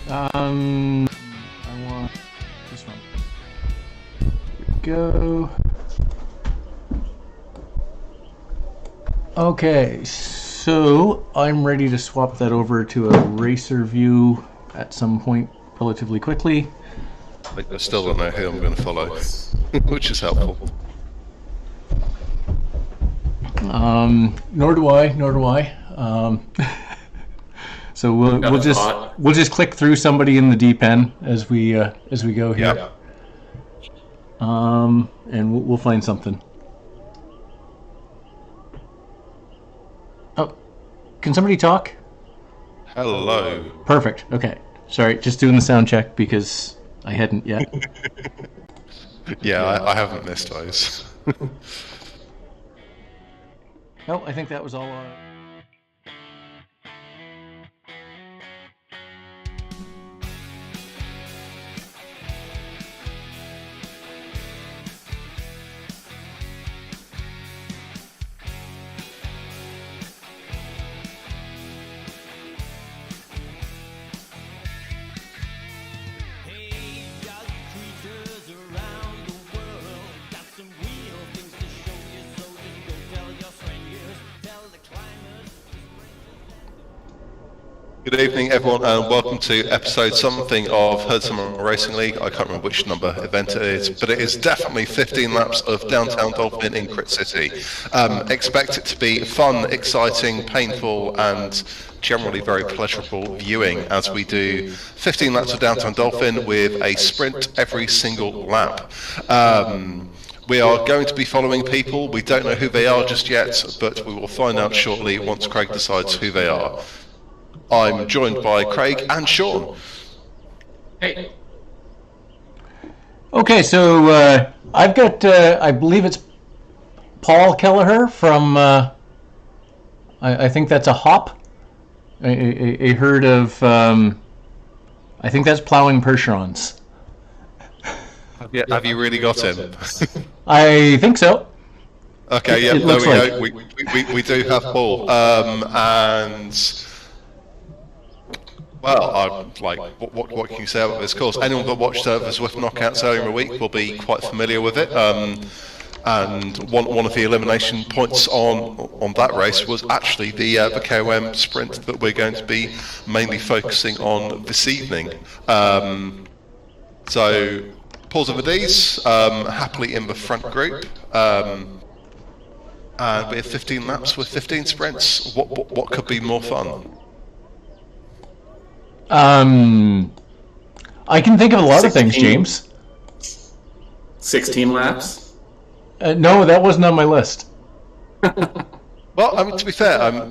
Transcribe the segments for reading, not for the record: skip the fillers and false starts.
I want this one. Here we go. Okay, so I'm ready to swap that over to a racer view at some point relatively quickly. I still don't know who I'm going to follow, which is helpful. Nor do I. So we'll just click through somebody in the deep end as we go here. Yeah. And we'll find something. Oh, can somebody talk? Hello. Perfect. Okay. Sorry, just doing the sound check because I hadn't yet. Yeah, I haven't missed those. No, I think that was all. Good evening, everyone, and welcome to episode something of Heard Someone Racing League. I can't remember which number event it is, but it is definitely 15 laps of Downtown Dolphin in Crit City. Expect it to be fun, exciting, painful, and generally very pleasurable viewing as we do 15 laps of Downtown Dolphin with a sprint every single lap. We are going to be following people. We don't know who they are just yet, but we will find out shortly once Craig decides who they are. I'm joined by Craig and Sean. Hey. Okay, so I've got, I believe it's Paul Kelleher from, I think that's a hop, a herd of, I think that's plowing Percherons. Have you really got him? I think so. Okay, yeah, there we go. We do have Paul, and well, I'm like, what can you say about this course? Anyone that watched the Zwift knockouts earlier in the week will be quite familiar with it. And one of the elimination points on that race was actually the KOM sprint that we're going to be mainly focusing on this evening. So Paul's of Adiz, happily in the front group. And we have 15 laps with 15 sprints. What could be more fun? I can think of a lot of things, James. 16 laps? No, that wasn't on my list. Well, I mean, to be fair, I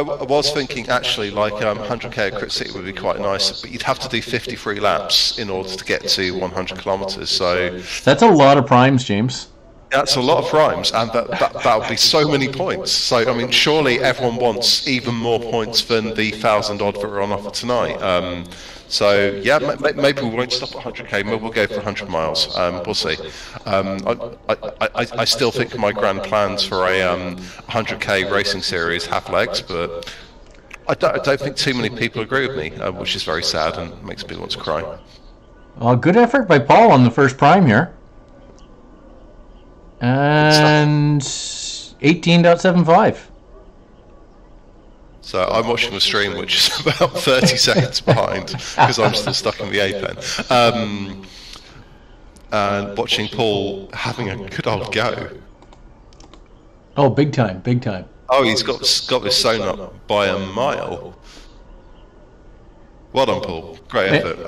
was thinking actually, 100k at Crit City would be quite nice, but you'd have to do 53 laps in order to get to 100 kilometers. So that's a lot of primes, James. That's a lot of primes, and that would be so many points. So, I mean, surely everyone wants even more points than the 1,000 odd that are on offer tonight. So, yeah, maybe we won't stop at 100k, maybe we'll go for 100 miles. We'll see. I still think my grand plans for a 100k racing series have legs, but I don't think too many people agree with me, which is very sad and makes me want to cry. Well, good effort by Paul on the first prime here. And 18.75. So I'm watching the stream, which is about 30 seconds behind because I'm still stuck in the A-pen. And watching Paul having a good old go. Oh, big time, big time. Oh, he's got this sewn up by a mile. Well done, Paul. Great effort.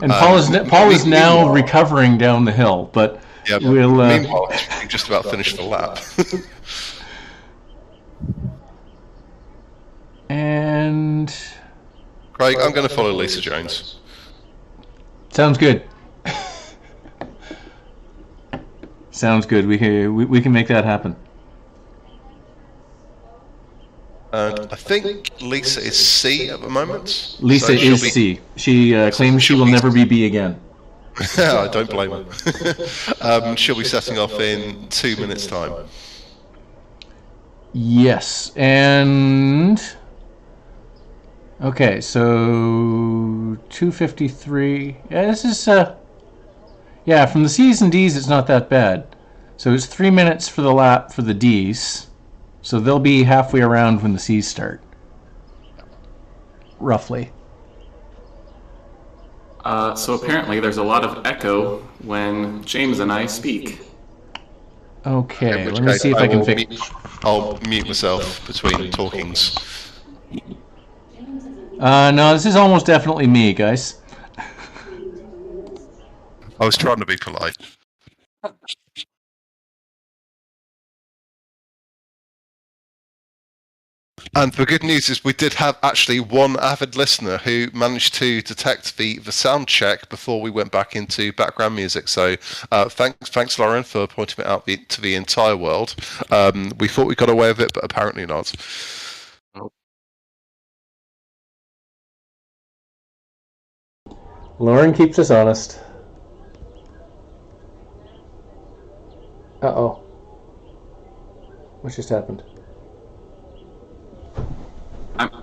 And Paul is now recovering down the hill, but yeah, meanwhile, he's just about finished the lap. And Craig, I'm going to follow Lisa Jones. Sounds good. Sounds good. We can make that happen. And I think Lisa is C at the moment. Lisa is C. She claims she will never be B again. I don't blame her. She'll be setting off in 2 minutes' time. Yes, and Okay, so 2:53. Yeah, this is yeah, from the C's and D's it's not that bad. So it's 3 minutes for the lap for the D's. So they'll be halfway around when the C's start. Roughly. So apparently there's a lot of echo when James and I speak. Okay, In which let me case see if I can fix. I'll mute myself between talkings. No, this is almost definitely me, guys. I was trying to be polite. And the good news is we did have actually one avid listener who managed to detect the sound check before we went back into background music. So thanks, Lauren, for pointing it out to the entire world. We thought we got away with it, but apparently not. Lauren keeps us honest. Uh-oh. What just happened?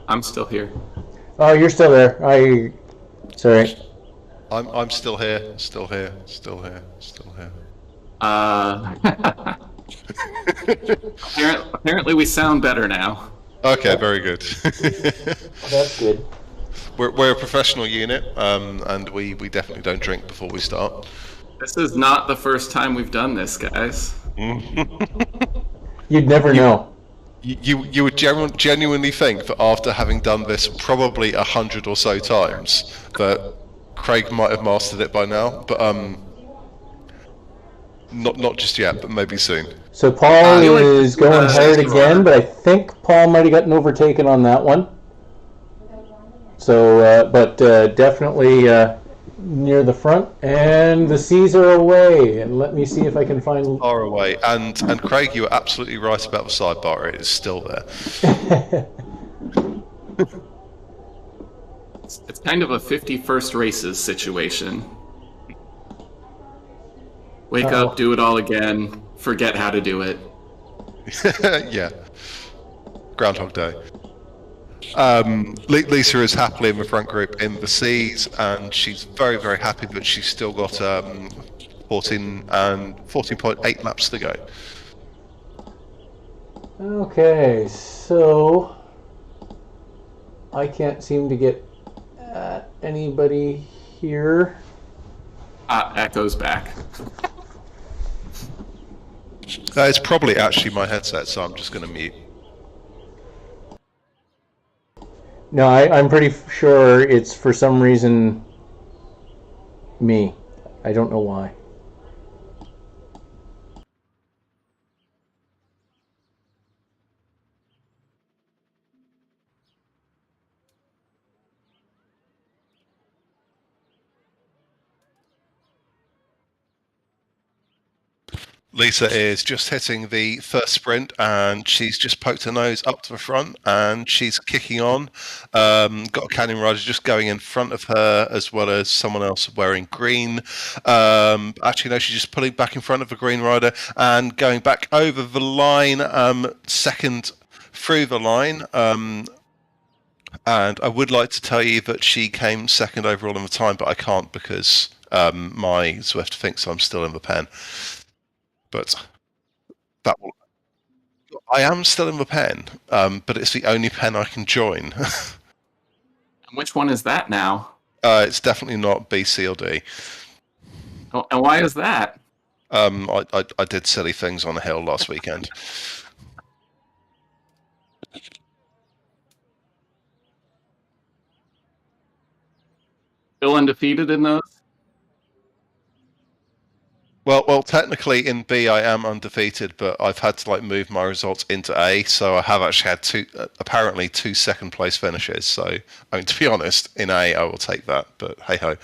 I'm still here. Oh, you're still there. Sorry. I'm still here, still here. Apparently we sound better now. Okay, very good. That's good. We're a professional unit, and we definitely don't drink before we start. This is not the first time we've done this, guys. You'd never know. You would genuinely think that after having done this probably 100 or so times, that Craig might have mastered it by now, but not just yet, but maybe soon. So Paul is going hard again, but I think Paul might have gotten overtaken on that one. So, but definitely near the front, and the C's are away. And let me see if I can find. Far away, and Craig, you were absolutely right about the sidebar. It is still there. It's kind of a 51st races situation. Wake up, do it all again, forget how to do it. Yeah. Groundhog Day. Lisa is happily in the front group in the C's, and she's very, very happy, but she's still got 14.8 laps to go. Okay, so I can't seem to get anybody here. Echo's back. It's probably actually my headset, so I'm just going to mute. No, I'm pretty sure it's for some reason me. I don't know why. Lisa is just hitting the first sprint, and she's just poked her nose up to the front, and she's kicking on. Got a canyon rider just going in front of her, as well as someone else wearing green. Actually, no, she's just pulling back in front of the green rider and going back over the line, second through the line. And I would like to tell you that she came second overall in the time, but I can't because my Zwift thinks I'm still in the pen. But that will. I am still in the pen, but it's the only pen I can join. Which one is that now? It's definitely not B, C, or D. Oh, and why is that? I did silly things on the hill last weekend. Still undefeated in those? Well, technically in B I am undefeated, but I've had to move my results into A, so I have actually had apparently two second place finishes. So, I mean, to be honest, in A I will take that, but hey ho.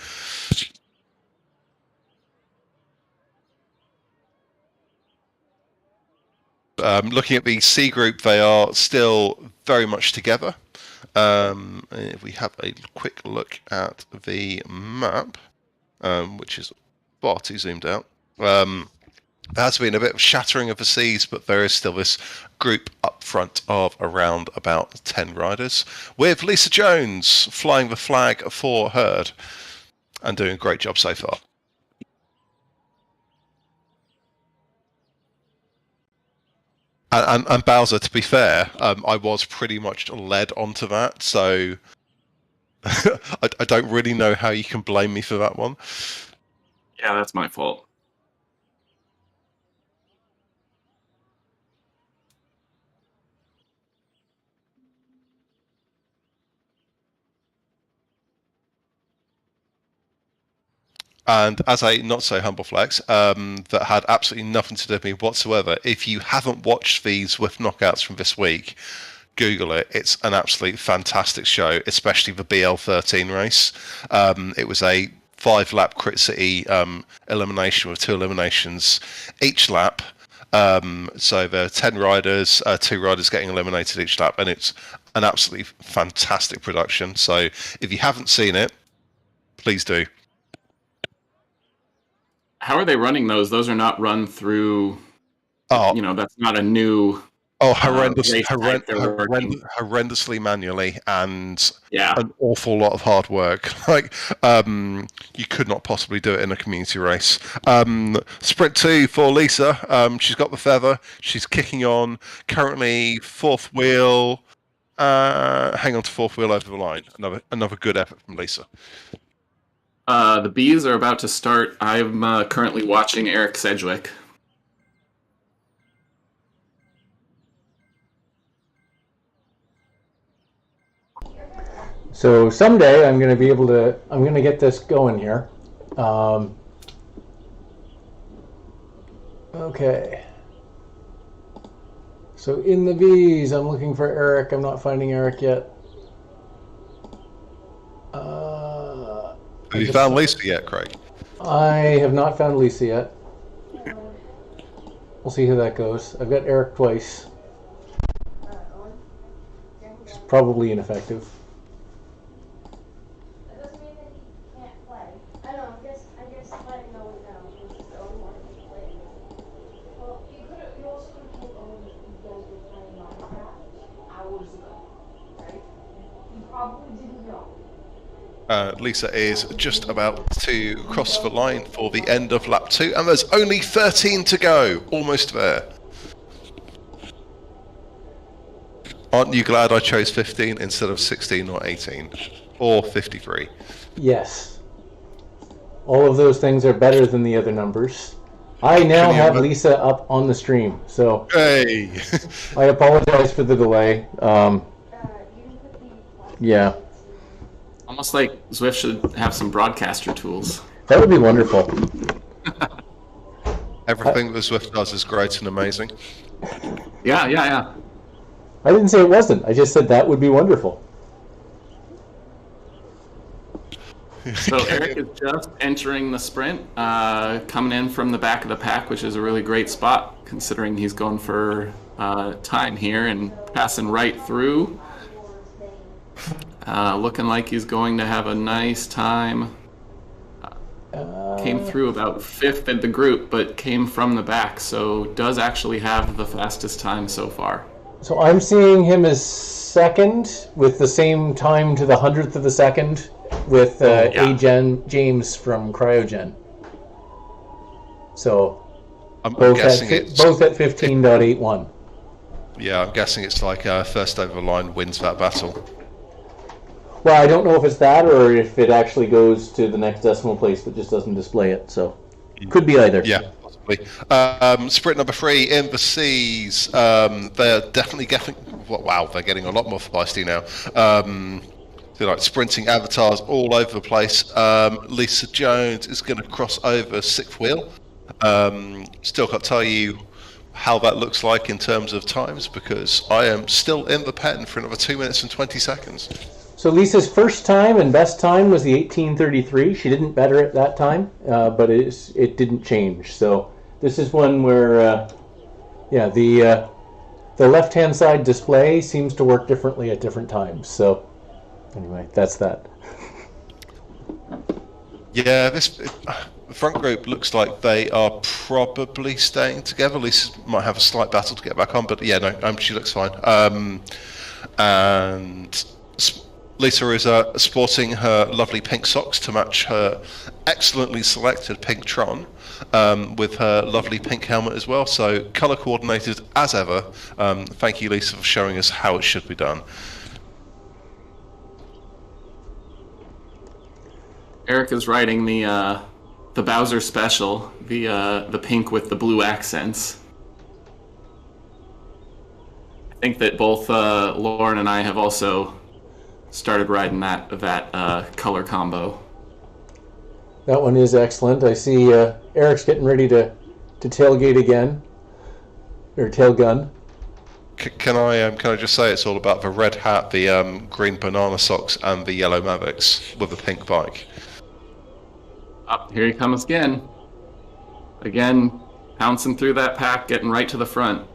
Looking at the C group, they are still very much together. If we have a quick look at the map, which is far too zoomed out. There has been a bit of shattering of the seas, but there is still this group up front of around about 10 riders, with Lisa Jones flying the flag for Herd and doing a great job so far. And Bowser, to be fair, I was pretty much led onto that, so I don't really know how you can blame me for that one. Yeah, that's my fault. And as a not so humble flex, that had absolutely nothing to do with me whatsoever. If you haven't watched these Zwift knockouts from this week, Google it. It's an absolute fantastic show, especially the BL13 race. It was a 5-lap Crit City elimination with 2 eliminations each lap. So there are 10 riders, 2 riders getting eliminated each lap, and it's an absolutely fantastic production. So if you haven't seen it, please do. How are they running those? Those are not run through. Oh, That's not a new. Horrendously manually, and Yeah, an awful lot of hard work. Like, you could not possibly do it in a community race. Sprint 2 for Lisa. She's got the feather. She's kicking on. Currently 4th wheel. Hang on to 4th wheel over the line. Another good effort from Lisa. the bees are about to start. I'm currently watching Eric Sedgwick. So someday I'm going to get this going here. Okay. So in the V's, I'm looking for Eric. I'm not finding Eric yet. Have you found Lisa yet, Craig? I have not found Lisa yet. We'll see how that goes. I've got Eric twice. Which is probably ineffective. Lisa is just about to cross the line for the end of lap 2, and there's only 13 to go. Almost there. Aren't you glad I chose 15 instead of 16 or 18 or 53? Yes. All of those things are better than the other numbers. I now have Lisa up on the stream, so hey. I apologize for the delay. Yeah. Almost like Zwift should have some broadcaster tools. That would be wonderful. Everything that Zwift does is great and amazing. Yeah. I didn't say it wasn't. I just said that would be wonderful. So Eric is just entering the sprint, coming in from the back of the pack, which is a really great spot considering he's going for time here and passing right through. Looking like he's going to have a nice time. Came through about 5th in the group, but came from the back, so does actually have the fastest time so far. So I'm seeing him as 2nd with the same time to the 100th of a second with James from Cryogen. So I'm both guessing both at 15.81. Yeah, I'm guessing it's like first over the line wins that battle. Well, I don't know if it's that or if it actually goes to the next decimal place but just doesn't display it. So could be either. Yeah, possibly. Sprint number 3 in the C's. They're definitely getting. Wow, they're getting a lot more feisty now. They're like sprinting avatars all over the place. Lisa Jones is going to cross over 6th wheel. Still can't tell you how that looks like in terms of times because I am still in the pen for another 2 minutes and 20 seconds. So Lisa's first time and best time was the 18:33. She didn't better at that time, but it didn't change. So this is one where, the left-hand side display seems to work differently at different times. So anyway, that's that. Yeah, The front group looks like they are probably staying together. Lisa might have a slight battle to get back on, but yeah, no, she looks fine. And Lisa is sporting her lovely pink socks to match her excellently selected pink Tron, with her lovely pink helmet as well. So colour coordinated as ever. Thank you, Lisa, for showing us how it should be done. Eric is riding the Bowser Special, the pink with the blue accents. I think that both Lauren and I have also started riding that color combo. That one is excellent. I see Eric's getting ready to tailgate again, or tail gun. Can I just say it's all about the red hat, the green banana socks, and the yellow Mavics with the pink bike. Up here he comes again. Again, pouncing through that pack, getting right to the front.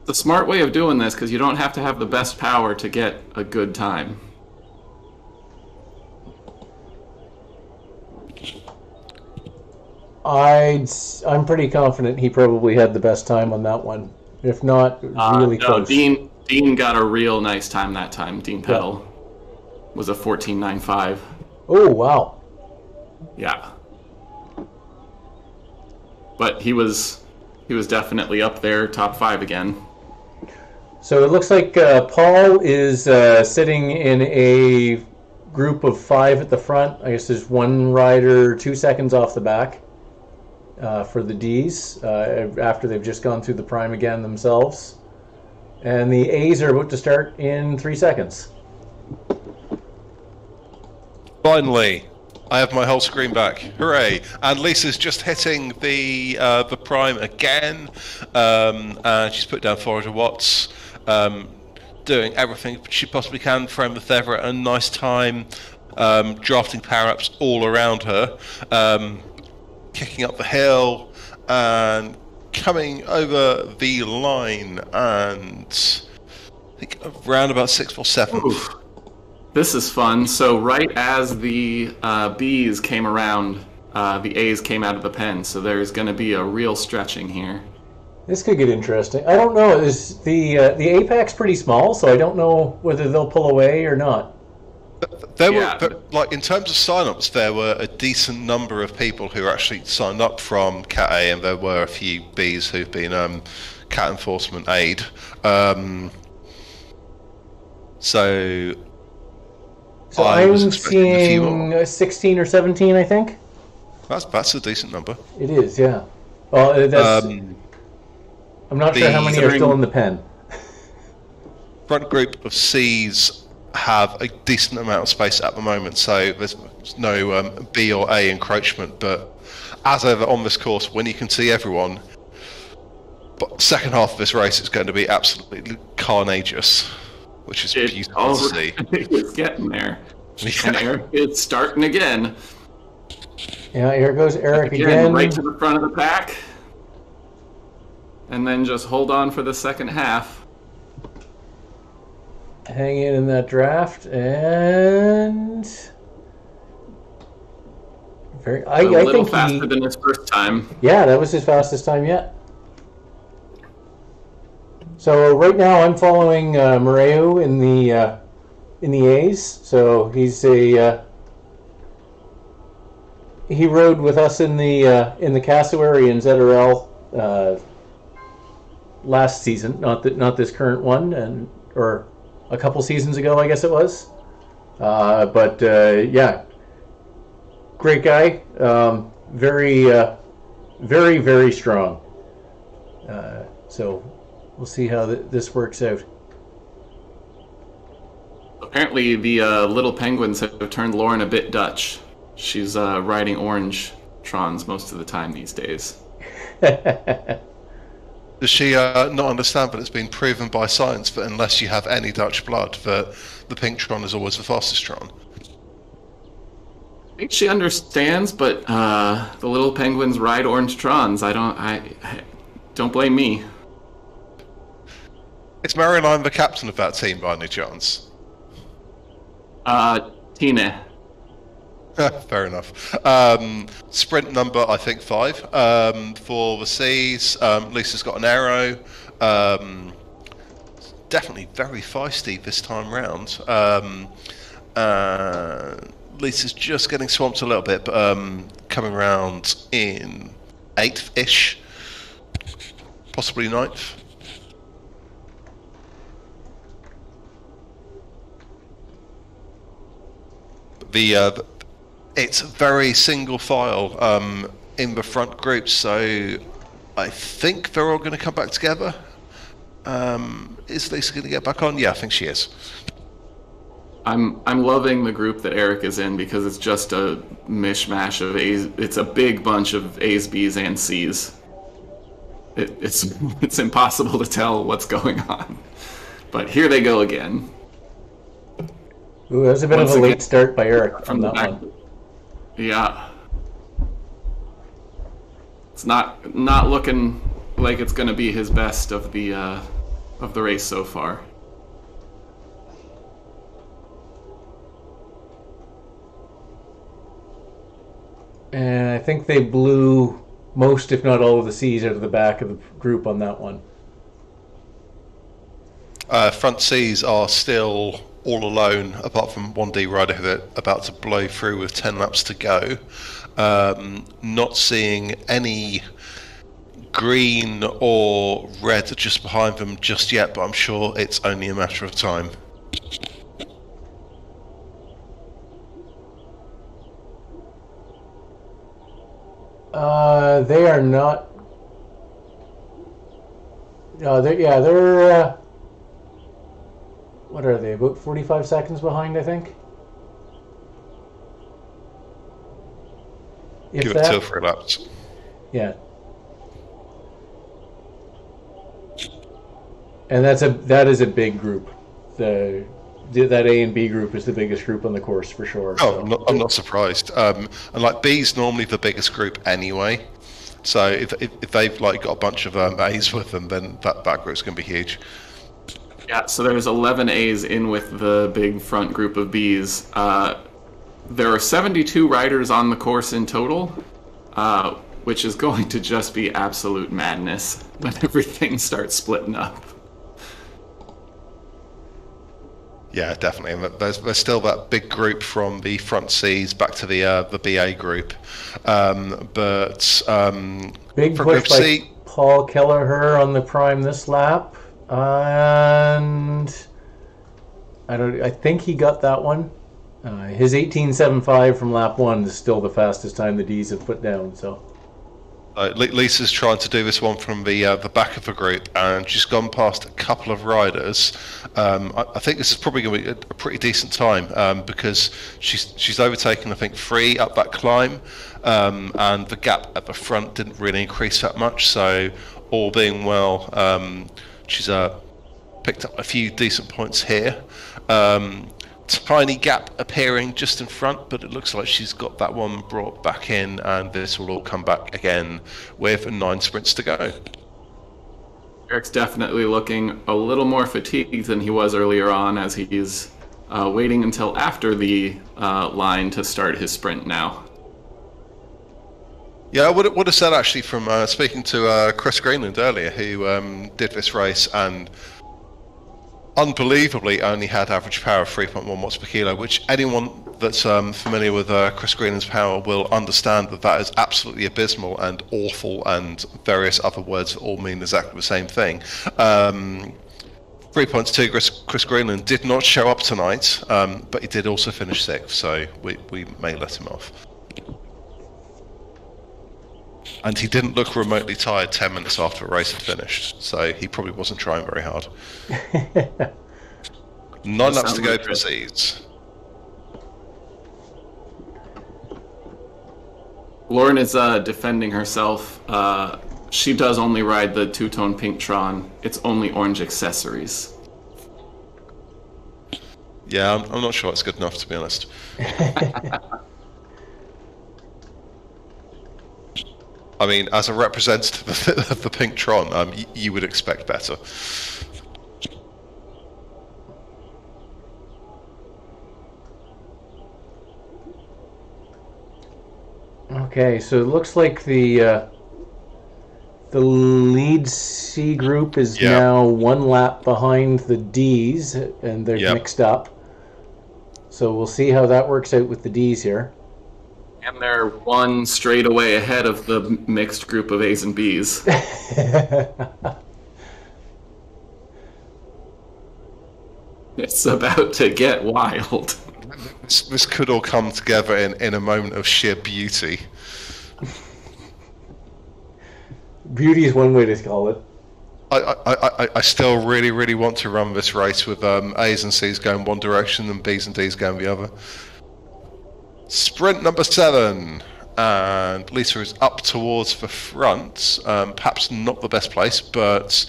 The smart way of doing this, because you don't have to have the best power to get a good time. I'm pretty confident he probably had the best time on that one. If not, really close. Dean got a real nice time that time. Dean Peddle was a 14.95. Oh, wow. Yeah. But he was definitely up there, top 5 again. So it looks like Paul is sitting in a group of 5 at the front. I guess there's one rider 2 seconds off the back for the Ds after they've just gone through the prime again themselves. And the As are about to start in 3 seconds. Finally, I have my whole screen back. Hooray! And Lisa's just hitting the prime again, and she's put down 400 watts, doing everything she possibly can for with Everett, a nice time, drafting power-ups all around her, kicking up the hill, and coming over the line, and I think around about 6th or 7th. Ooh. This is fun. So right as the Bs came around, the As came out of the pen. So there's going to be a real stretching here. This could get interesting. I don't know. Is the apex's pretty small, so I don't know whether they'll pull away or not. There were, like, in terms of sign-ups, there were a decent number of people who actually signed up from Cat A, and there were a few Bs who've been Cat Enforcement Aid. So I'm seeing 16 or 17, I think. That's a decent number. It is, yeah. Well, that's. I'm not sure how many are still in the pen. Front group of Cs have a decent amount of space at the moment, so there's no B or A encroachment. But as ever on this course, when you can see everyone, but second half of this race is going to be absolutely carnageous, which is beautiful to see. It's getting there. Yeah. And Eric is starting again. Yeah, here goes Eric again. Right to the front of the pack. And then just hold on for the second half. Hang in that draft, and I little think faster than his first time. Yeah, that was his fastest time yet. So right now I'm following Moreo in the A's. So he's he rode with us in the Cassowary and ZRL last season, not this current one, or a couple seasons ago, I guess it was. But yeah, great guy, very, very strong. So we'll see how this works out. Apparently, the little penguins have turned Lauren a bit Dutch. She's riding orange Trons most of the time these days. Does she not understand, but it's been proven by science that unless you have any Dutch blood, that the pink Tron is always the fastest Tron? I think she understands, but the little penguins ride orange Trons. I don't blame me. Is Marilyn the captain of that team by any chance? Tina. Fair enough. Sprint number, I think 5. For the C's, Lisa's got an arrow. Definitely very feisty this time round. Lisa's just getting swamped a little bit, but coming around in 8th-ish, possibly 9th. It's very single file in the front group, so I think they're all going to come back together. Is Lisa going to get back on? Yeah, I think she is. I'm loving the group that Eric is in because it's just a mishmash of A's. It's a big bunch of A's, B's, and C's. It's impossible to tell what's going on. But here they go again. Ooh, that was a bit of a late start by Eric from that one. Yeah. It's not looking like it's going to be his best of the race so far. And I think they blew most, if not all, of the C's out of the back of the group on that one. Front C's are still all alone, apart from one D rider who they're about to blow through with 10 laps to go. Not seeing any green or red just behind them just yet, but I'm sure it's only a matter of time. They are not. They're. What are they? About 45 seconds behind, I think. Give it 2 or 3 laps. Yeah. And that is a big group. That A and B group is the biggest group on the course for sure. Oh, so. I'm not surprised. And like B's normally the biggest group anyway. So if they've like got a bunch of A's with them, then that group's going to be huge. Yeah, so there's 11 A's in with the big front group of B's. There are 72 riders on the course in total, which is going to just be absolute madness when everything starts splitting up. Yeah, definitely. There's still that big group from the front C's back to the BA group, but big for push Group by C, Paul Kelleher on the prime this lap, and I think he got that one. His 18.75 from lap 1 is still the fastest time the D's have put down. So Lisa's trying to do this one from the back of the group, and she's gone past a couple of riders. I think this is probably going to be a pretty decent time because she's overtaken, I think, 3 up that climb, and the gap at the front didn't really increase that much. So all being well, she's picked up a few decent points here. Tiny gap appearing just in front, but it looks like she's got that one brought back in, and this will all come back again with 9 sprints to go. Eric's definitely looking a little more fatigued than he was earlier on, as he's waiting until after the line to start his sprint now. Yeah, I would have said actually from speaking to Chris Greenland earlier, who did this race and unbelievably only had average power of 3.1 watts per kilo, which anyone that's familiar with Chris Greenland's power will understand that is absolutely abysmal and awful, and various other words that all mean exactly the same thing. 3 points to Chris Greenland did not show up tonight, but he did also finish 6th, so we may let him off. And he didn't look remotely tired 10 minutes after the race had finished, so he probably wasn't trying very hard. 9 laps to go for C's. Lauren is defending herself. She does only ride the two-tone pink Tron. It's only orange accessories. Yeah, I'm not sure it's good enough, to be honest. I mean, as a representative of the pink Tron, you would expect better. Okay, so it looks like the lead C group is now one lap behind the D's, and they're mixed up. So we'll see how that works out with the D's here. And they're one straight away ahead of the mixed group of A's and B's. It's about to get wild. This could all come together in a moment of sheer beauty. Beauty is one way to call it. I still really want to run this race with A's and C's going one direction and B's and D's going the other. Sprint number 7, and Lisa is up towards the front. Perhaps not the best place, but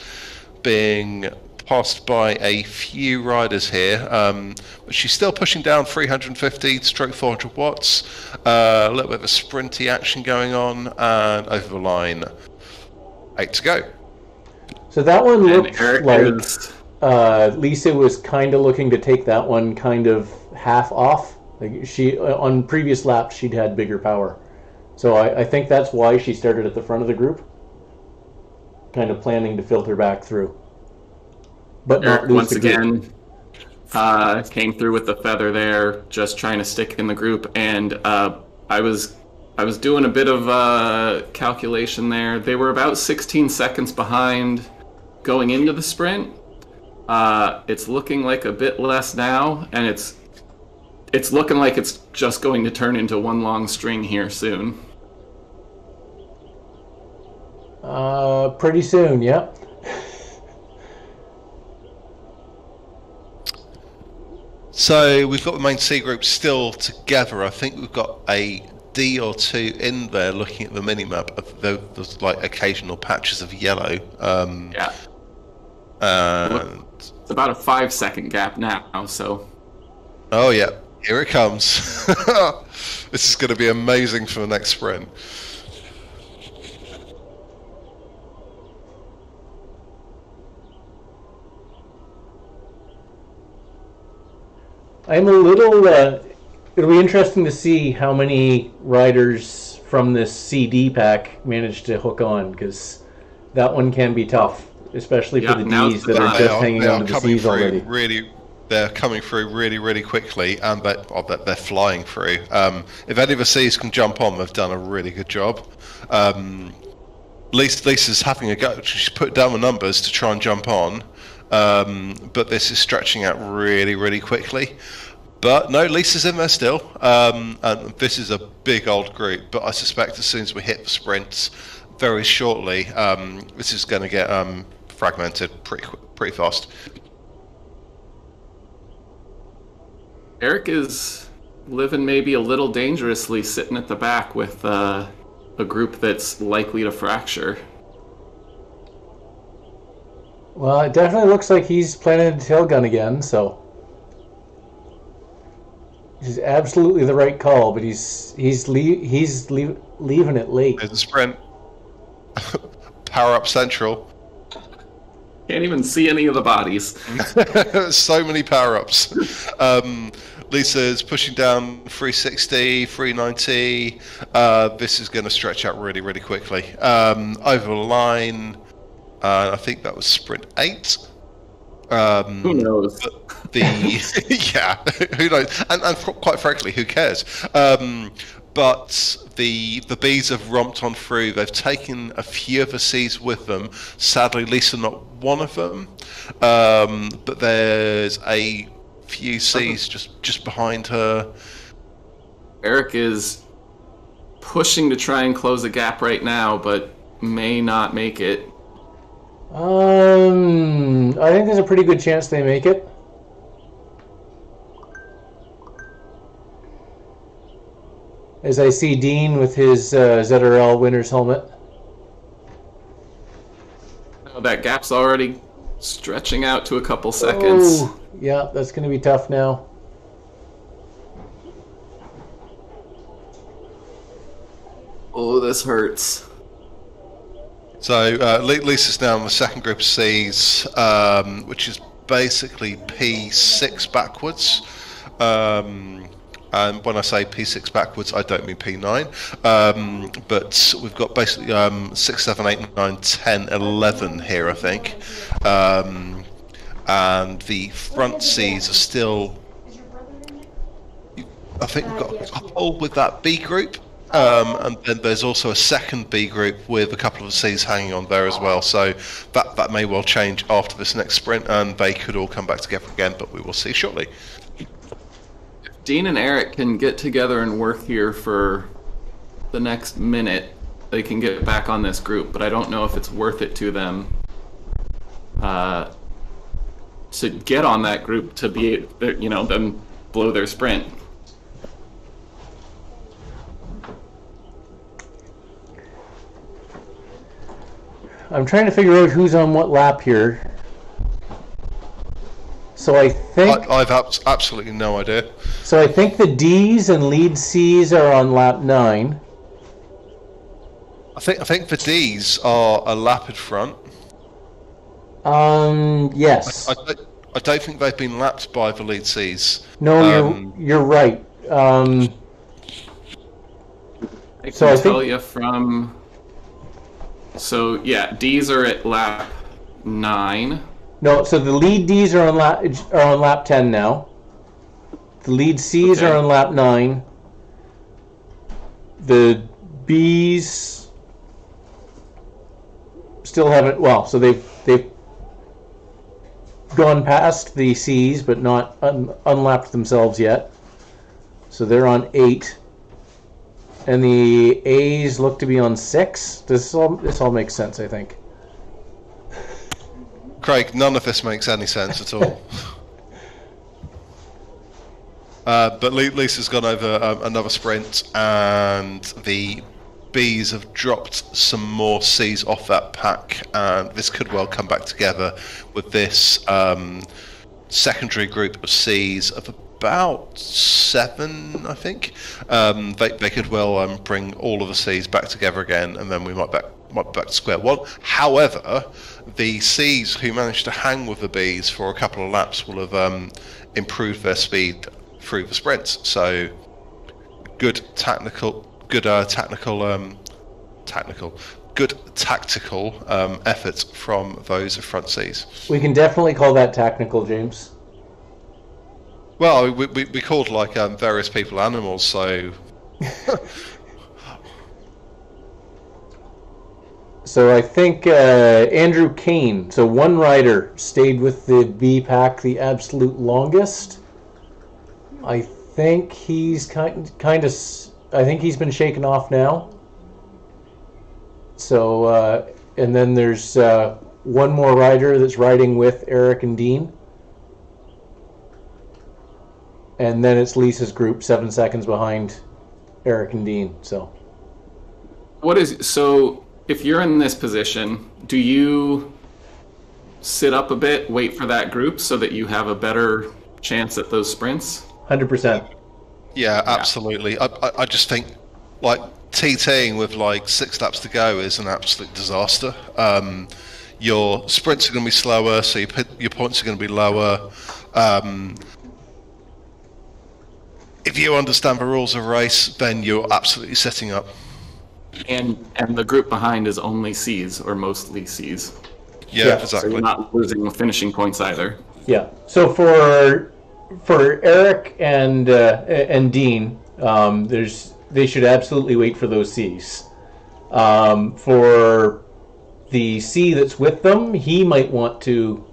being passed by a few riders here. But she's still pushing down 350 stroke 400 watts. A little bit of a sprinty action going on, and over the line. 8 to go. So that one looked like Lisa was kind of looking to take that one kind of half off. Like she on previous laps she'd had bigger power, so I think that's why she started at the front of the group, kind of planning to filter back through. But Eric once again came through with the feather there, just trying to stick in the group, and I was doing a bit of calculation there. They were about 16 seconds behind going into the sprint. It's looking like a bit less now, and it's looking like it's just going to turn into one long string here soon. Pretty soon, yep. So we've got the main C group still together. I think we've got a D or 2 in there looking at the minimap. There's like occasional patches of yellow. Yeah. It's about a 5-second gap now, so. Oh yeah, here it comes. This is going to be amazing for the next sprint. I'm a little. It'll be interesting to see how many riders from this CD pack manage to hook on, because that one can be tough, especially for the D's that are just hanging on to the C's already. They're coming through really quickly, and they're flying through. If any of the C's can jump on, they've done a really good job. Lisa's having a go. She's put down the numbers to try and jump on. But this is stretching out really quickly. But no, Lisa's in there still. And this is a big old group, but I suspect as soon as we hit the sprints very shortly, this is going to get fragmented pretty fast. Eric is living maybe a little dangerously, sitting at the back with a group that's likely to fracture. Well, it definitely looks like he's planning to tail gun again, so he's absolutely the right call, but he's leaving it late. There's a sprint. Power up central. Can't even see any of the bodies. So many power ups. Lisa's pushing down 360, 390. This is going to stretch out really quickly. Over the line. I think that was sprint 8. Who knows? Yeah, who knows? And quite frankly, who cares? But the B's have romped on through. They've taken a few of the C's with them. Sadly, Lisa not one of them. But there's a few C's just behind her. Eric is pushing to try and close a gap right now, but may not make it. I think there's a pretty good chance they make it. As I see Dean with his ZRL winner's helmet. Oh, that gap's already stretching out to a couple seconds. Oh, yeah, that's going to be tough now. Oh, this hurts. So Lisa's now in the second group of C's, which is basically P6 backwards. And when I say P6 backwards, I don't mean P9. But we've got basically 6, 7, 8, 9, 10, 11 here, I think. And the front Cs are still... I think we've got a couple with that B group. And then there's also a second B group with a couple of Cs hanging on there as well. So that may well change after this next sprint, and they could all come back together again, but we will see shortly. Dean and Eric can get together and work here for the next minute. They can get back on this group, but I don't know if it's worth it to them to get on that group to be, them blow their sprint. I'm trying to figure out who's on what lap here. So I think I've absolutely no idea. So I think the D's and lead C's are on lap 9. I think the D's are a lap in front. Yes. I don't think they've been lapped by the lead C's. No, you're right. I can tell you from... So, yeah, D's are at lap 9. No, so the lead D's are on lap 10 now. The lead C's are on lap 9. The B's still haven't... Well, so they've gone past the C's, but not unlapped themselves yet. So they're on 8. And the A's look to be on 6. This all makes sense, I think. Craig, none of this makes any sense at all. But Lisa's gone over another sprint, and the B's have dropped some more C's off that pack, and this could well come back together with this secondary group of C's of about 7, I think. They could well bring all of the C's back together again, and then we might be back to square one. However, the C's who managed to hang with the B's for a couple of laps will have improved their speed through the sprints. So good tactical efforts from those front C's. We can definitely call that tactical, James. Well, we called various people animals, so. So I think Andrew Kane, so one rider stayed with the B pack the absolute longest. I think he's kind of. I think he's been shaken off now. So and then there's one more rider that's riding with Eric and Dean. And then it's Lisa's group, 7 seconds behind Eric and Dean. So if you're in this position, do you sit up a bit, wait for that group so that you have a better chance at those sprints? 100%. Yeah, absolutely. I just think TTing with 6 laps to go is an absolute disaster. Your sprints are going to be slower, so your points are going to be lower. If you understand the rules of race, then you're absolutely setting up. And the group behind is only C's, or mostly C's. Yeah, exactly. So you're not losing finishing points either. Yeah. So for Eric and Dean, they should absolutely wait for those C's. For the C that's with them, he might want to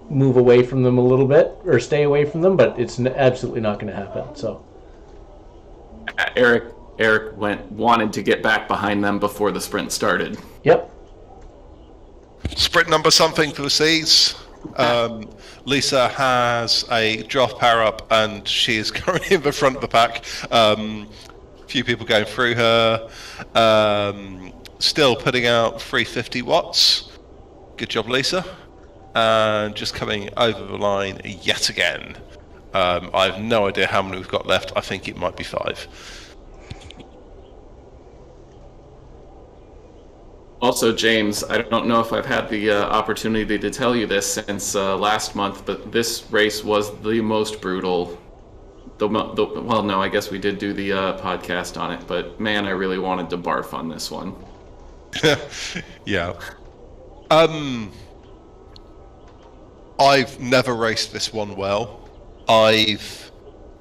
move away from them a little bit or stay away from them, but it's absolutely not going to happen. So Eric wanted to get back behind them before the sprint started. Yep. Sprint number something for the C's. Lisa has a draft power up, and she is currently in the front of the pack. Few people going through her. Still putting out 350 watts. Good job, Lisa. And just coming over the line yet again. I have no idea how many we've got left. I think it might be 5. Also, James, I don't know if I've had the opportunity to tell you this since last month, but this race was the most brutal well, no, I guess we did do the podcast on it, but man, I really wanted to barf on this one. Yeah. I've never raced this one well. I've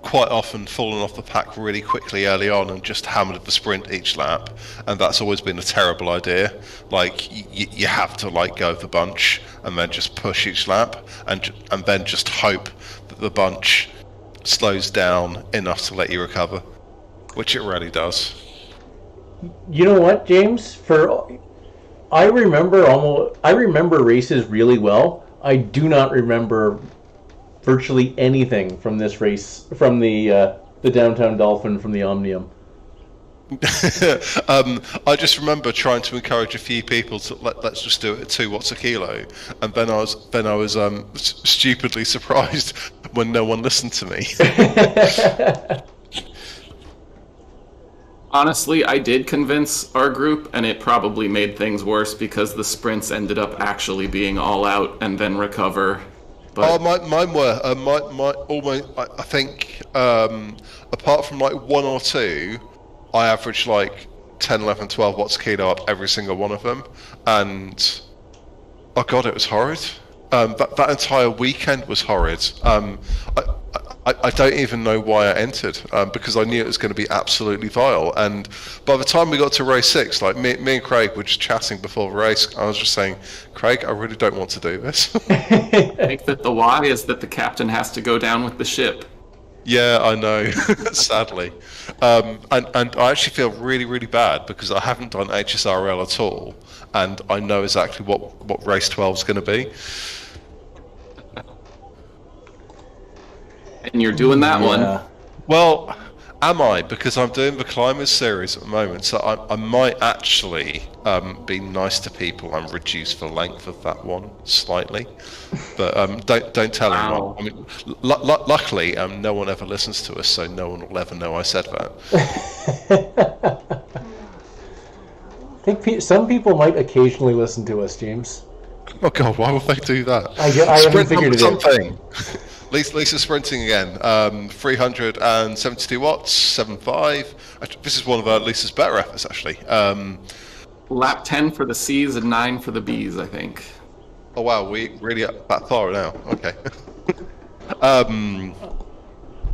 quite often fallen off the pack really quickly early on and just hammered the sprint each lap, and that's always been a terrible idea. Like you have to like go of the bunch and then just push each lap and then just hope that the bunch slows down enough to let you recover, which it rarely does. You know what, James? I remember races really well. I do not remember virtually anything from this race, from the Downtown Dolphin, from the Omnium. I just remember trying to encourage a few people to let's just do it at 2 watts a kilo, and then I was stupidly surprised when no one listened to me. Honestly, I did convince our group, and it probably made things worse because the sprints ended up actually being all out and then recover. But... mine were. I think, apart from like 1 or 2, I averaged like 10, 11, 12 watts a kilo up every single one of them, and oh god, it was horrid. That entire weekend was horrid. I don't even know why I entered, because I knew it was going to be absolutely vile. And by the time we got to race 6, like me and Craig were just chatting before the race. I was just saying, Craig, I really don't want to do this. I think that the why is that the captain has to go down with the ship. Yeah, I know. Sadly, and I actually feel really, really bad because I haven't done HSRL at all, and I know exactly what race 12 is going to be. And you're doing that one. Well, am I? Because I'm doing the Climbers series at the moment, so I might actually be nice to people and reduce the length of that one slightly. But don't tell anyone. I mean, luckily, no one ever listens to us, so no one will ever know I said that. I think some people might occasionally listen to us, James. Oh God, why would they do that? I haven't figured it out. Lisa's sprinting again. 372 watts, 7.5. This is one of Lisa's better efforts, actually. Lap 10 for the C's and 9 for the B's, I think. Oh wow, we really up that far now. Okay.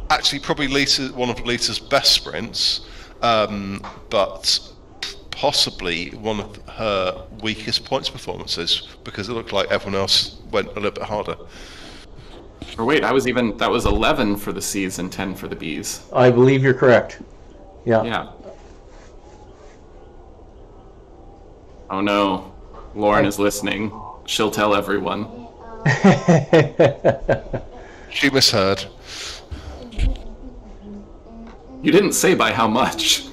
Actually, probably one of Lisa's best sprints, but possibly one of her weakest points performances because it looked like everyone else went a little bit harder. Or wait, that was 11 for the C's and 10 for the B's. I believe you're correct. Yeah. Yeah. Oh no, Lauren is listening. She'll tell everyone. She misheard. You didn't say by how much.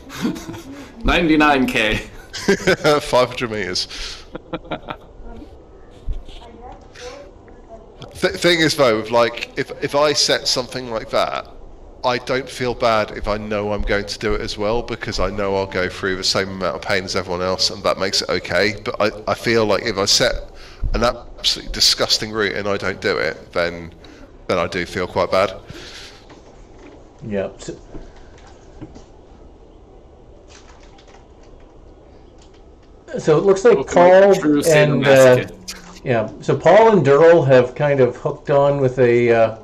99K. 500 meters. Thing is though, if I set something like that, I don't feel bad if I know I'm going to do it as well, because I know I'll go through the same amount of pain as everyone else, and that makes it okay. But I feel like if I set an absolutely disgusting route and I don't do it, then I do feel quite bad. Yeah. So it looks like Paul and so Paul and Durrell have kind of hooked on with a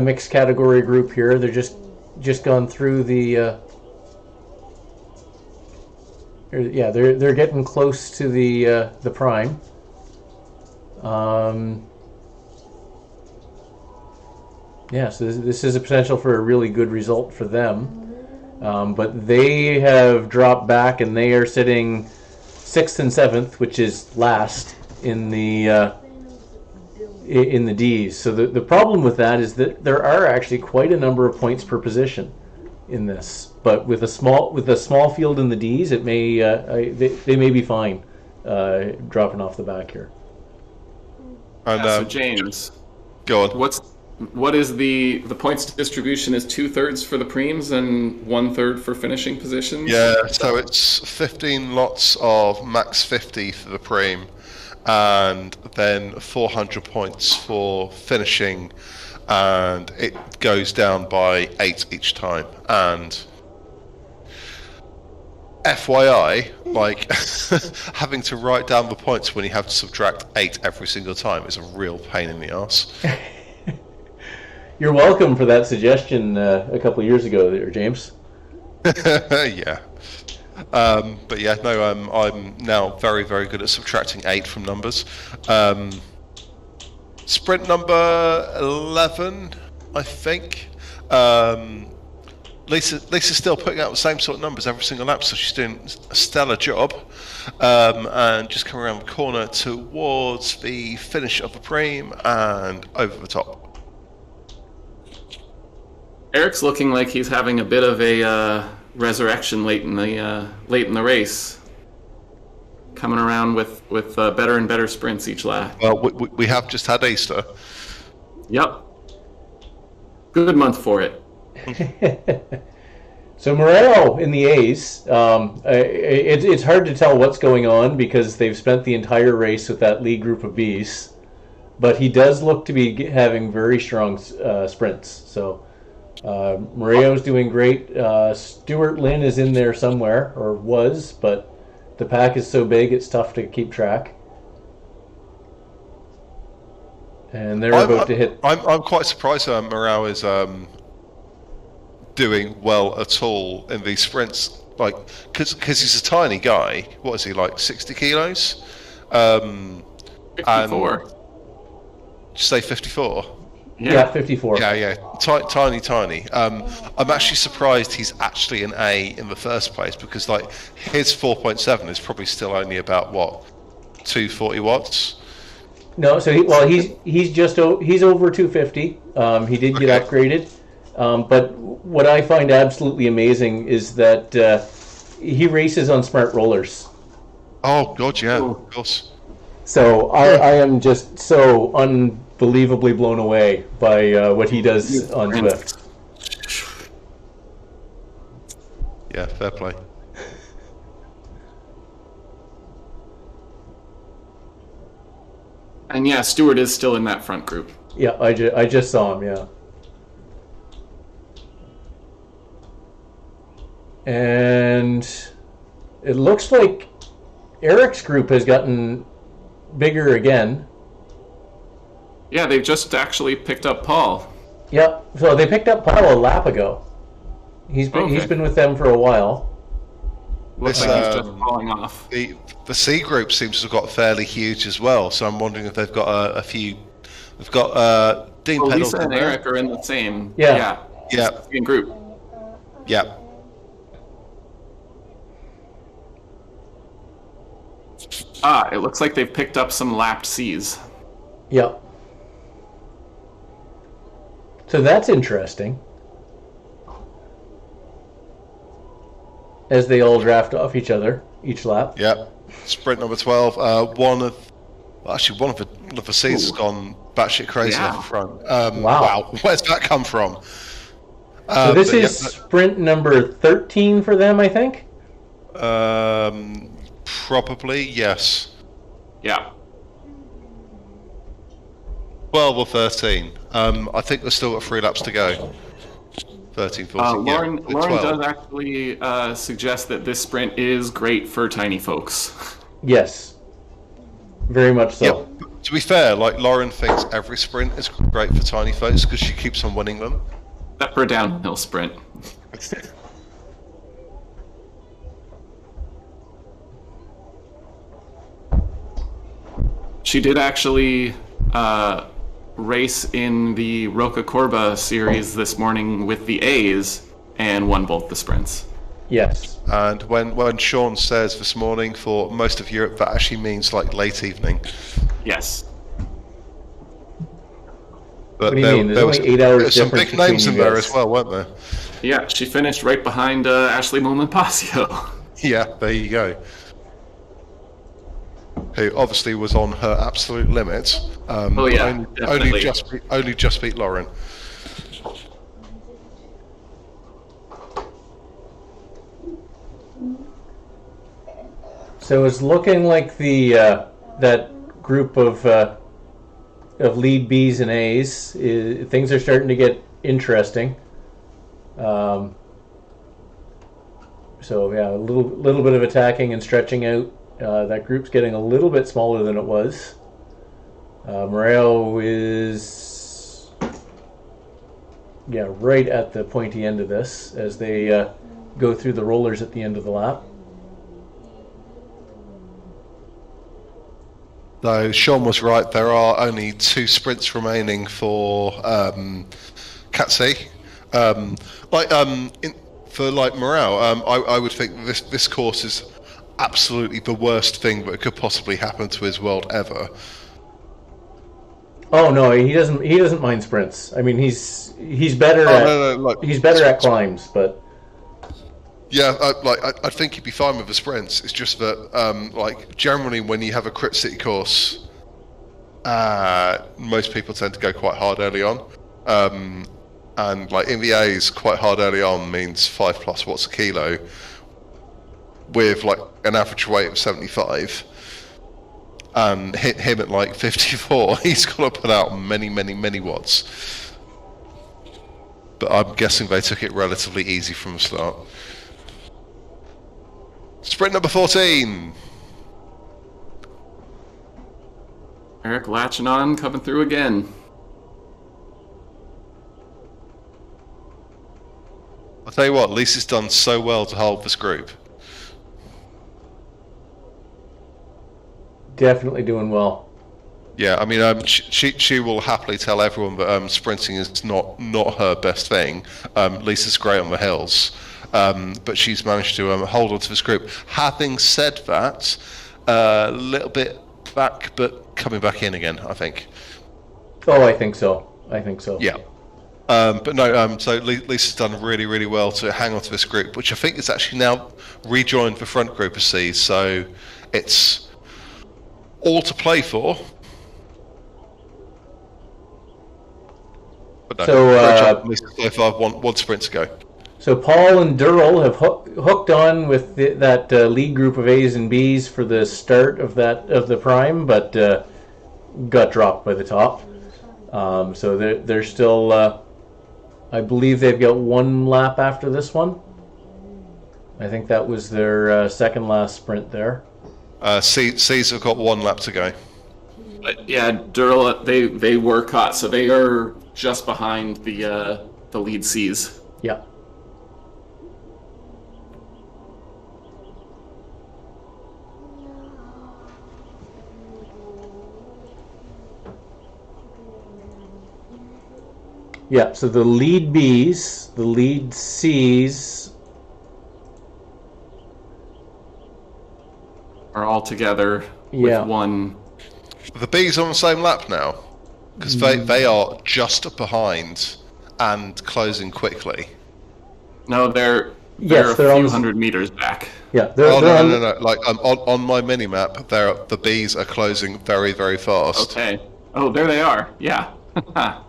mixed category group here. They're just gone through the they're getting close to the prime. So this is a potential for a really good result for them. But they have dropped back and they are sitting 6th and 7th, which is last in the D's. So the problem with that is that there are actually quite a number of points per position in this. But with a small field in the D's, it may they may be fine dropping off the back here. And, so James, go on. What is the points distribution? Is 2/3 for the preems and 1/3 for finishing positions? Yeah, so it's 15 lots of max 50 for the preem, and then 400 points for finishing, and it goes down by 8 each time. And FYI, like having to write down the points when you have to subtract 8 every single time is a real pain in the ass. You're welcome for that suggestion a couple of years ago there, James. Yeah. But yeah, no, I'm now very, very good at subtracting 8 from numbers. Sprint number 11, I think. Lisa's still putting out the same sort of numbers every single lap, so she's doing a stellar job. And just coming around the corner towards the finish of the preem and over the top. Eric's looking like he's having a bit of a resurrection late in the race, coming around with better and better sprints each lap. Well, we have just had Easter. Yep. Good month for it. So Moreno in the A's, it's hard to tell what's going on because they've spent the entire race with that lead group of Bs, but he does look to be having very strong sprints. So Moreno's doing great. Stuart Lynn is in there somewhere, or was, but the pack is so big it's tough to keep track. And they're about to hit. I'm quite surprised that Moreno is doing well at all in these sprints, like because he's a tiny guy. What is he, like 60 kilos? 54. Did you say 54? Yeah, 54. Yeah. Tiny. I'm actually surprised he's actually an A in the first place, because like his 4.7 is probably still only about what, 240 watts. No, so he's over 250. He did get upgraded, but what I find absolutely amazing is that he races on smart rollers. Oh God, yeah, of course. So I am just so unbelievably blown away by what he does on Zwift. Yeah, fair play. And yeah, Stewart is still in that front group. Yeah, I just saw him, yeah. And it looks like Eric's group has gotten bigger again. Yeah, they've just actually picked up Paul. Yep, so they picked up Paul a lap ago. He's been with them for a while. Looks like he's just falling off. The C group seems to have got fairly huge as well, so I'm wondering if they've got a few. We've got Dean Pendleton. Lisa and Eric are in the same. Yeah. Same group. Yeah. It looks like they've picked up some lapped Cs. Yep. So that's interesting. As they all draft off each other each lap. Yep. Sprint number 12. One of the C's has gone batshit crazy off the front. Wow. Where's that come from? So this is sprint number 13 for them, I think? Probably, yes. Yeah. 12 or 13. I think there's still got 3 laps to go. 13, 14, Lauren does actually suggest that this sprint is great for tiny folks. Yes. Very much so. Yep. To be fair, like Lauren thinks every sprint is great for tiny folks because she keeps on winning them. Except for a downhill sprint. She did actually race in the Roca Corba series this morning with the A's and won both the sprints. Yes. And when Sean says this morning, for most of Europe, that actually means like late evening. Yes. But what do you mean? There's only 8 hours some difference big names in between you there guys. as well, weren't there? Yeah, she finished right behind Ashley Mullen-Pasio. Yeah, there you go. who obviously was on her absolute limit. Only just beat Lauren. So it's looking like the that group of lead B's and A's, things are starting to get interesting. So yeah, a little bit of attacking and stretching out. That group's getting a little bit smaller than it was. Moreo is right at the pointy end of this as they go through the rollers at the end of the lap. Though Sean was right, there are only 2 sprints remaining for Katsy. For Morale, I would think this course is absolutely the worst thing that could possibly happen to his world ever. Oh no, he doesn't mind sprints. I mean, he's better he's better at climbs, but yeah, I think he'd be fine with the sprints. It's just that generally when you have a crit city course, most people tend to go quite hard early on. And in the A's, quite hard early on means 5+ watts a kilo with an average weight of 75. And hit him at 54, he's got to put out many watts. But I'm guessing they took it relatively easy from the start. Sprint number 14. Eric latching on, coming through again. I'll tell you what, Lisa's done so well to hold this group. Definitely doing well. Yeah, I mean, she will happily tell everyone that sprinting is not her best thing. Lisa's great on the hills, but she's managed to hold on to this group. Having said that, a little bit back, but coming back in again, I think. Oh, I think so. Yeah. But no, so Lisa's done really well to hang on to this group, which I think is actually now rejoined the front group of C, so it's all to play for. But no, so Lisa so far, one sprint to go. So Paul and Durrell have hooked on with that lead group of A's and B's for the start of the prime, but got dropped by the top. So they're still. I believe they've got 1 lap after this one. I think that was their second last sprint there. C's have got 1 lap to go. Yeah, Durrell, they were caught, so they are just behind the lead C's. Yeah. Yeah, so the lead B's, the lead C's are all together with 1. The B's on the same lap now, because they are just behind and closing quickly. No, they're a few hundred meters back. Yeah, no. On my mini map, the B's are closing very fast. Okay. Oh, there they are. Yeah. Are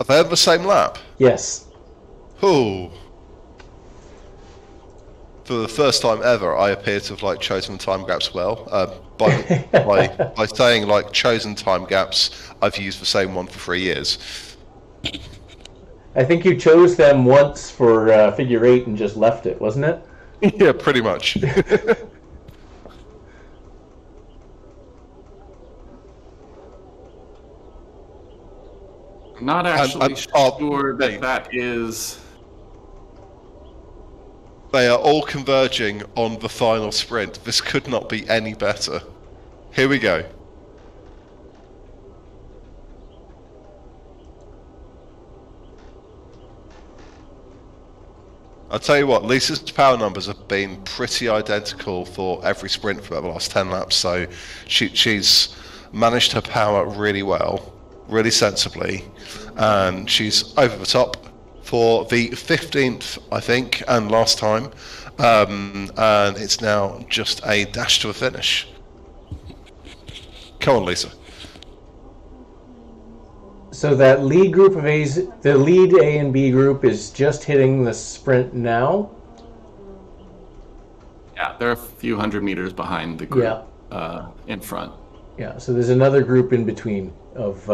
they on the same lap? Yes. Ooh. For the first time ever, I appear to have chosen time gaps well. By saying chosen time gaps, I've used the same one for 3 years. I think you chose them once for figure 8 and just left it, wasn't it? Yeah, pretty much. I'm not actually sure that is... They are all converging on the final sprint. This could not be any better. Here we go. I'll tell you what, Lisa's power numbers have been pretty identical for every sprint for the last 10 laps, so she's managed her power really well, really sensibly, and she's over the top for the 15th, I think, and last time, and it's now just a dash to a finish. Come on, Lisa. So that lead group of A's, the lead A and B group is just hitting the sprint now? Yeah, they're a few hundred meters behind the group in front. Yeah, so there's another group in between of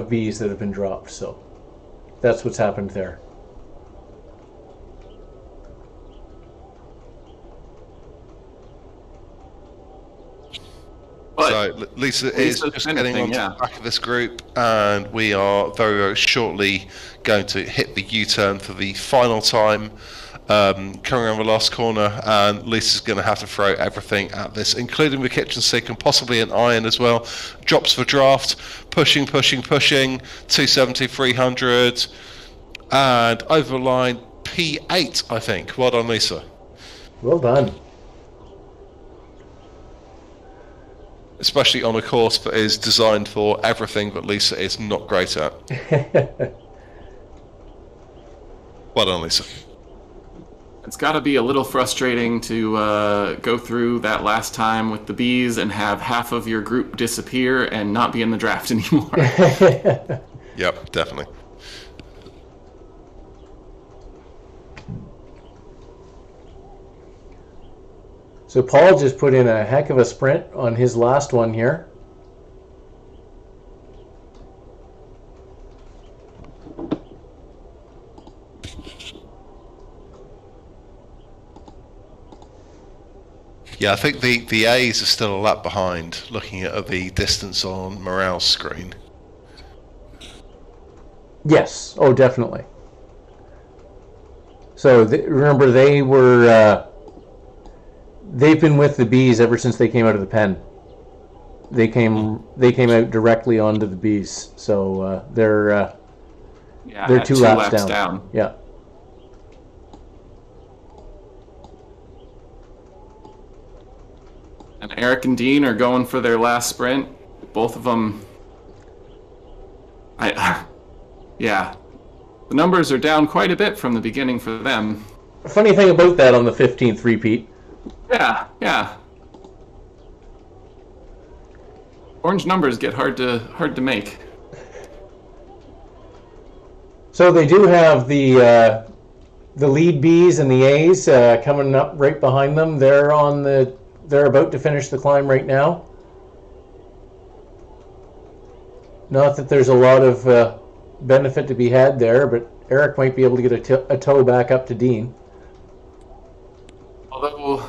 B's that have been dropped, so that's what's happened there. So Lisa is just getting onto the back of this group, and we are very, very shortly going to hit the U-turn for the final time, coming around the last corner, and Lisa's going to have to throw everything at this, including the kitchen sink and possibly an iron as well. Drops for draft, pushing, 270, 300, and over the line, P8, I think. Well done, Lisa. Well done. Especially on a course that is designed for everything that Lisa is not great at. Well done, Lisa. It's got to be a little frustrating to go through that last time with the bees and have half of your group disappear and not be in the draft anymore. Yep, definitely. So Paul just put in a heck of a sprint on his last one here. Yeah, I think the A's are still a lap behind, looking at the distance on Morale's screen. Yes. Oh, definitely. So remember, they were they've been with the bees ever since they came out of the pen. They came out directly onto the bees, so they're 2 laps down. Yeah. And Eric and Dean are going for their last sprint. Both of them. Yeah. The numbers are down quite a bit from the beginning for them. Funny thing about that on the 15th repeat. Yeah. Orange numbers get hard to make. So they do have the lead B's and the A's coming up right behind them. They're about to finish the climb right now. Not that there's a lot of benefit to be had there, but Eric might be able to get a tow back up to Dean. Although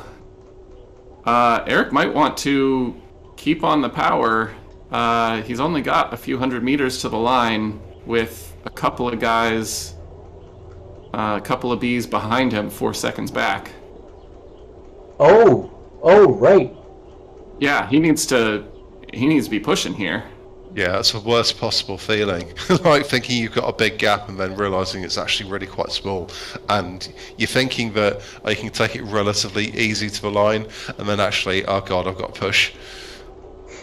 Eric might want to keep on the power. He's only got a few hundred meters to the line with a couple of guys, a couple of B's behind him, 4 seconds back. Oh, right. Yeah, he needs to be pushing here. Yeah, that's the worst possible feeling. Like thinking you've got a big gap and then realising it's actually really quite small. And you're thinking that you can take it relatively easy to the line, and then actually, oh God, I've got to push.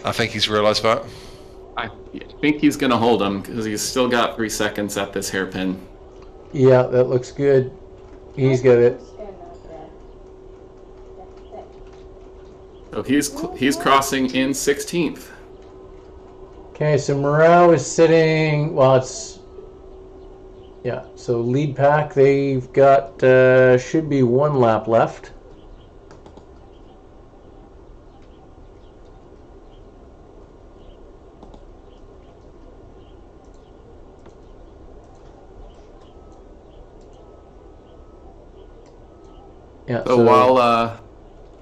I think he's realised that. I think he's going to hold him because he's still got 3 seconds at this hairpin. Yeah, that looks good. He's got it. So he's crossing in 16th. Okay, so Morale is sitting, so lead pack, they've got, should be 1 lap left. Yeah, so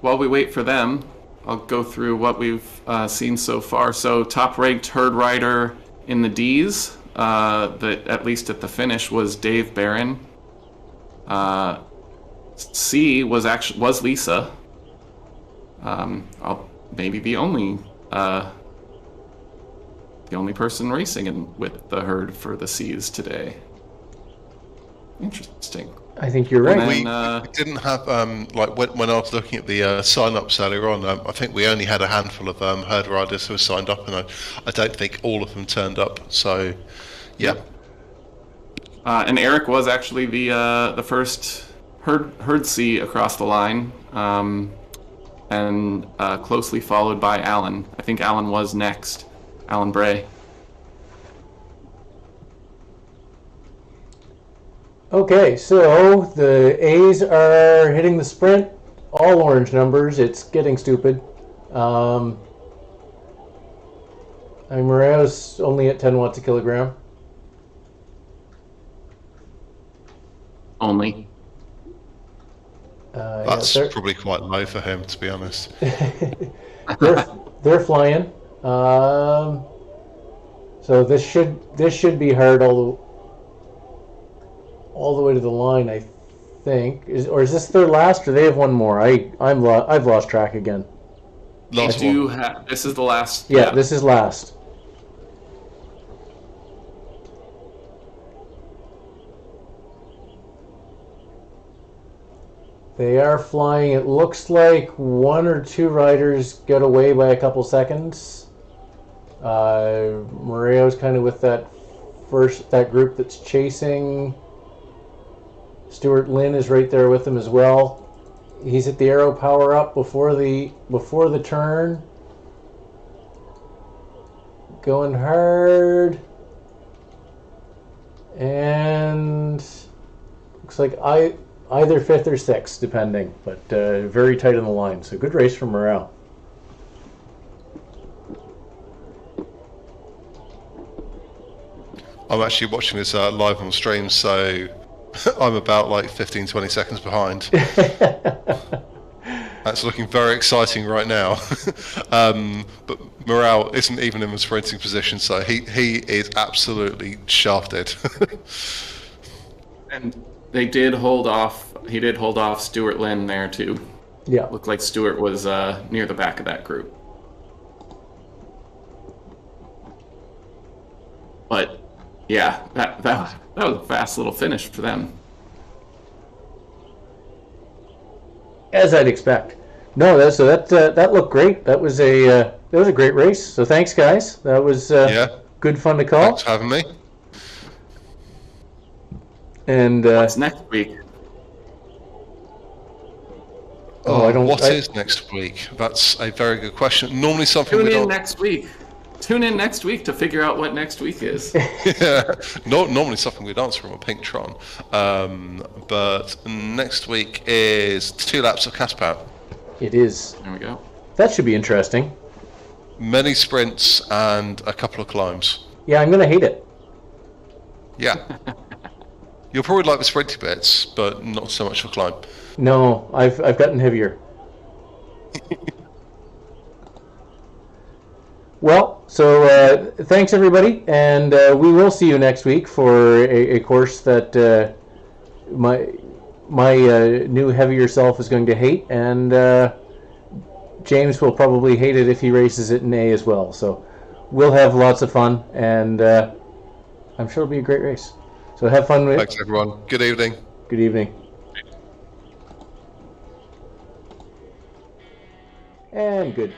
while we wait for them, I'll go through what we've seen so far. So top-ranked herd rider in the D's, that at least at the finish, was Dave Barron. C was Lisa. Maybe the only person racing with the herd for the C's today. Interesting. I think you're right. We didn't have, when I was looking at the sign-ups earlier on, I think we only had a handful of herd riders who signed up, and I don't think all of them turned up, so, yeah. And Eric was actually the first herd C across the line. and closely followed by Alan. I think Alan was next. Alan Bray. Okay, so the A's are hitting the sprint. All orange numbers. It's getting stupid. Moreo's only at 10 watts a kilogram. Only. That's probably quite low for him, to be honest. they're flying. So this should be hard all the way to the line, I think. Is this their last, or they have one more? I've lost track again. Last one. This is the last. Yeah, this is last. They are flying. It looks like one or two riders get away by a couple seconds. Moreo's kind of with that group that's chasing. Stuart Lynn is right there with him as well. He's at the aero power up before the turn. Going hard. And looks like either fifth or sixth, depending, but very tight on the line. So good race from Morel. I'm actually watching this live on stream, so I'm about like 15-20 seconds behind. That's looking very exciting right now. But Morel isn't even in the sprinting position, so he is absolutely shafted. And they did hold off. He did hold off Stuart Lynn there too. Yeah. Looked like Stuart was near the back of that group. But yeah, that was a fast little finish for them. As I'd expect. No, that looked great. That was a great race. So thanks, guys. That was good fun to call. Thanks for having me. And what's next week? What is next week? That's a very good question. Normally something Tune in next week. Tune in next week to figure out what next week is. Yeah, normally something we'd answer from a Pinktron. But next week is 2 laps of Caspat. It is. There we go. That should be interesting. Many sprints and a couple of climbs. Yeah, I'm going to hate it. Yeah. You'll probably like the sprinty bits, but not so much for climb. No, I've gotten heavier. Well, so thanks everybody, and we will see you next week for a course that my new heavier self is going to hate, and James will probably hate it if he races it in A as well. So we'll have lots of fun, and I'm sure it'll be a great race. So have fun with it. Thanks everyone. Good evening. Good evening. And good.